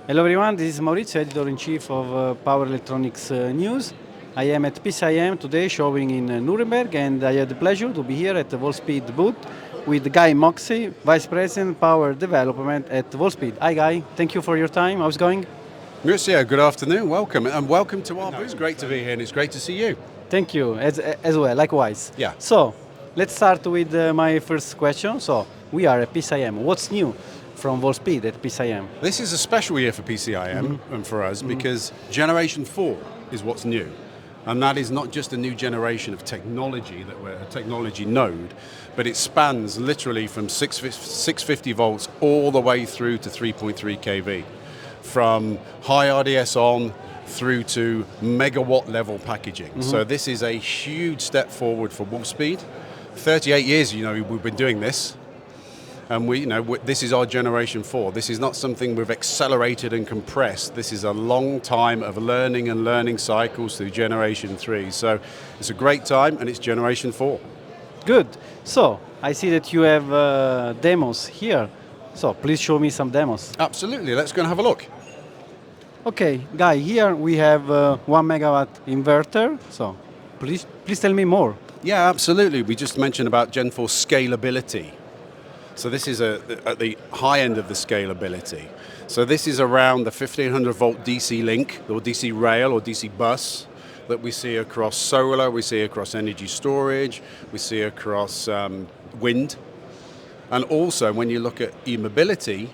Hello everyone, this is Maurizio, editor-in-chief of Power Electronics News. I am at PCIM today showing in Nuremberg, and I had the pleasure to be here at the Wolfspeed booth with Guy Moxey, Vice President Power Development at Wolfspeed. Hi Guy, thank you for your time. How's it going? Maurizio, good afternoon, welcome, and welcome to our booth. It's great to be here and it's great to see you. Thank you, as well, likewise. Yeah. So, let's start with my first question. So, we are at PCIM. What's new from Wolfspeed at PCIM? This is a special year for PCIM and for us because Generation 4 is what's new. And that is not just a new generation of technology, that we're a technology node, but it spans literally from 650 volts all the way through to 3.3 kV. From high RDS on through to megawatt level packaging. So this is a huge step forward for Wolfspeed. 38 years, we've been doing this. And this is our Generation 4. This is not something we've accelerated and compressed. This is a long time of learning cycles through Generation 3. So it's a great time, and it's Generation 4. Good. So, I see that you have demos here. So, please show me some demos. Absolutely. Let's go and have a look. Okay, Guy, here we have 1 megawatt inverter. So, please tell me more. Yeah, absolutely. We just mentioned about Gen 4 scalability. So this is at the high end of the scalability. So this is around the 1500 volt DC link, or DC rail, or DC bus that we see across solar, we see across energy storage, we see across wind. And also when you look at e-mobility,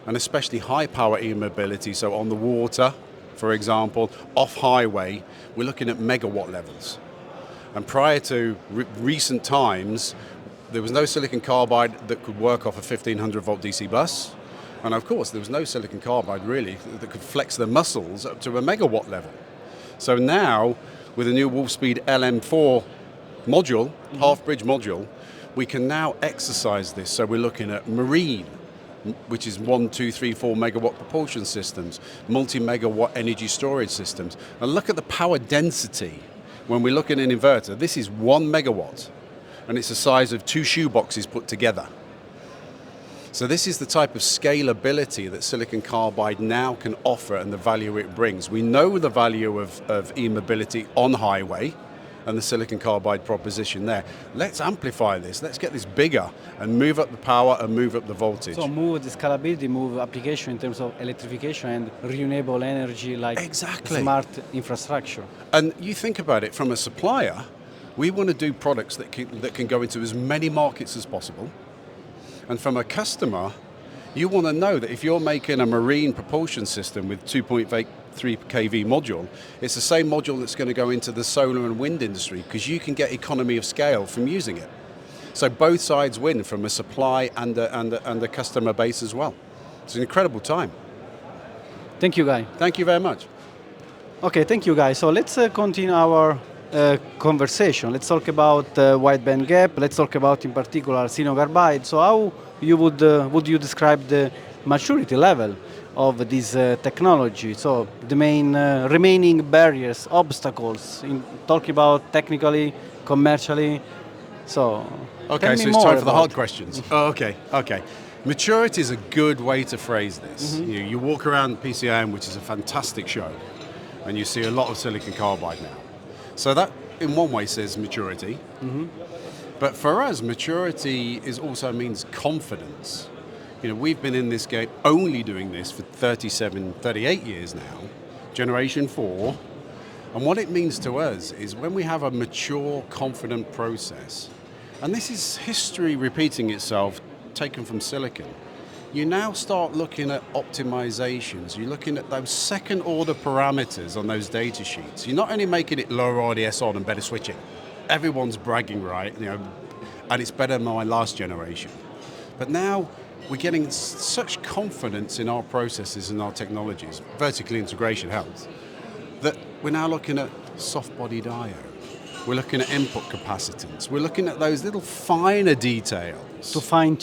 and especially high power e-mobility, so on the water, for example, off highway, we're looking at megawatt levels. And prior to recent times, there was no silicon carbide that could work off a 1500 volt DC bus. And of course, there was no silicon carbide really that could flex the muscles up to a megawatt level. So now, with the new Wolfspeed LM4 module, half-bridge module, we can now exercise this. So we're looking at marine, which is 1, 2, 3, 4 megawatt propulsion systems, multi-megawatt energy storage systems. And look at the power density. When we look at an inverter, this is 1 megawatt. And it's the size of 2 shoeboxes put together. So this is the type of scalability that silicon carbide now can offer and the value it brings. We know the value of e-mobility on highway and the silicon carbide proposition there. Let's amplify this, let's get this bigger and move up the power and move up the voltage. So move the scalability, move application in terms of electrification and renewable energy like smart infrastructure. And you think about it from a supplier, we want to do products that can go into as many markets as possible. And from a customer, you want to know that if you're making a marine propulsion system with 2.3 kV module, it's the same module that's going to go into the solar and wind industry because you can get economy of scale from using it. So both sides win from a supply and a customer base as well. It's an incredible time. Thank you, Guy. Thank you very much. Okay, thank you, Guy. So let's continue our conversation. Let's talk about wideband gap. Let's talk about, in particular, silicon carbide. So, how you would you describe the maturity level of this technology? So, the main remaining barriers, obstacles, in talking about technically, commercially. So, okay, so it's time for the hard questions. Oh, okay. Maturity is a good way to phrase this. You walk around PCIM, which is a fantastic show, and you see a lot of silicon carbide now. So that, in one way, says maturity. But for us, maturity also means confidence. We've been in this game only doing this for 38 years now, Generation 4. And what it means to us is when we have a mature, confident process, and this is history repeating itself, taken from silicon, you now start looking at optimizations. You're looking at those second order parameters on those data sheets. You're not only making it lower RDS on and better switching. Everyone's bragging, right? And it's better than my last generation. But now we're getting such confidence in our processes and our technologies, vertical integration helps, that we're now looking at soft body diode. We're looking at input capacitance. We're looking at those little finer details. To fine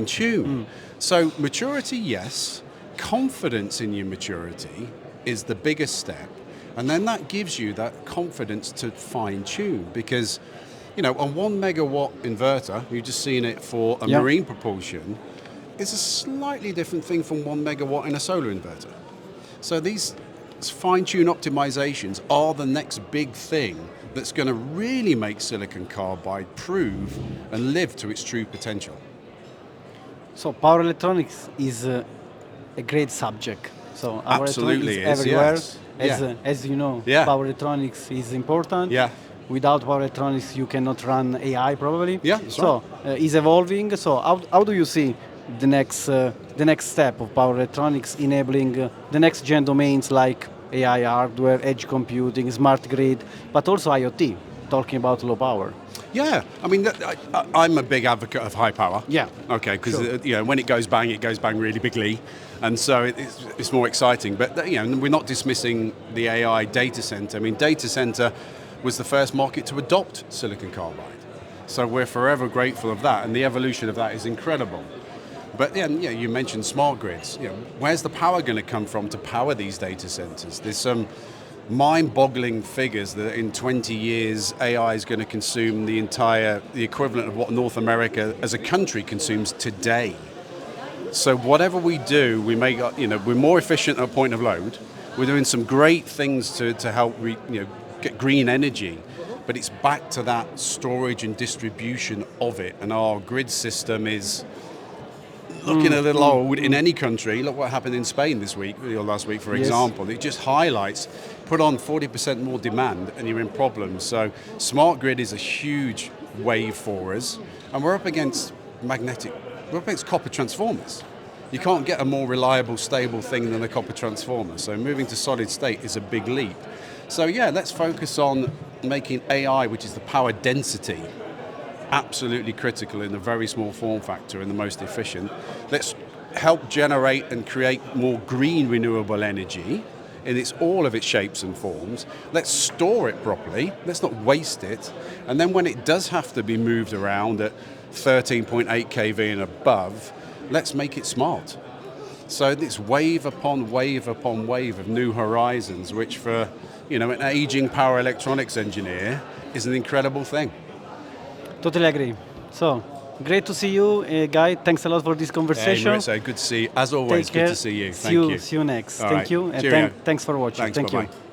tune. So maturity, yes. Confidence in your maturity is the biggest step. And then that gives you that confidence to fine tune because, a 1 megawatt inverter, you've just seen it for a marine propulsion, is a slightly different thing from 1 megawatt in a solar inverter. So these fine-tune optimizations are the next big thing that's going to really make silicon carbide prove and live to its true potential. So power electronics is a great subject. So our Absolutely electronics is, everywhere. yes. As you know, Yeah. power electronics is important. Yeah. Without power electronics, you cannot run AI probably. Yeah, that's so it's evolving. So how do you see the next step of power electronics enabling the next gen domains like AI hardware, edge computing, smart grid, but also IoT, talking about low power? Yeah, I mean, I'm a big advocate of high power. Yeah. Okay, because Sure. when it goes bang really bigly, and so it's more exciting. But we're not dismissing the AI data center. I mean, data center was the first market to adopt silicon carbide, so we're forever grateful of that, and the evolution of that is incredible. But you mentioned smart grids. Where's the power going to come from to power these data centers? There's some mind-boggling figures that in 20 years AI is going to consume the equivalent of what North America as a country consumes today. So whatever we do, we're more efficient at a point of load. We're doing some great things to help get green energy, but it's back to that storage and distribution of it, and our grid system is looking a little old in any country. Look what happened in Spain this week, or last week, for example. It just highlights, put on 40% more demand and you're in problems. So smart grid is a huge wave for us, and we're up against copper transformers. You can't get a more reliable, stable thing than a copper transformer. So moving to solid state is a big leap. So let's focus on making AI, which is the power density, absolutely critical in a very small form factor and the most efficient. Let's help generate and create more green renewable energy in all of its shapes and forms. Let's store it properly. Let's not waste it. And then when it does have to be moved around at 13.8 kV and above, let's make it smart. So this wave upon wave upon wave of new horizons, which for an aging power electronics engineer is an incredible thing. Totally agree. So, great to see you, Guy. Thanks a lot for this conversation. Hey, Maurizio, good to see you. As always, Take care. good to see you. See Thank you. you next. All Thank right. you. And Cheerio. thanks for watching. Thanks, Thank you. bye-bye.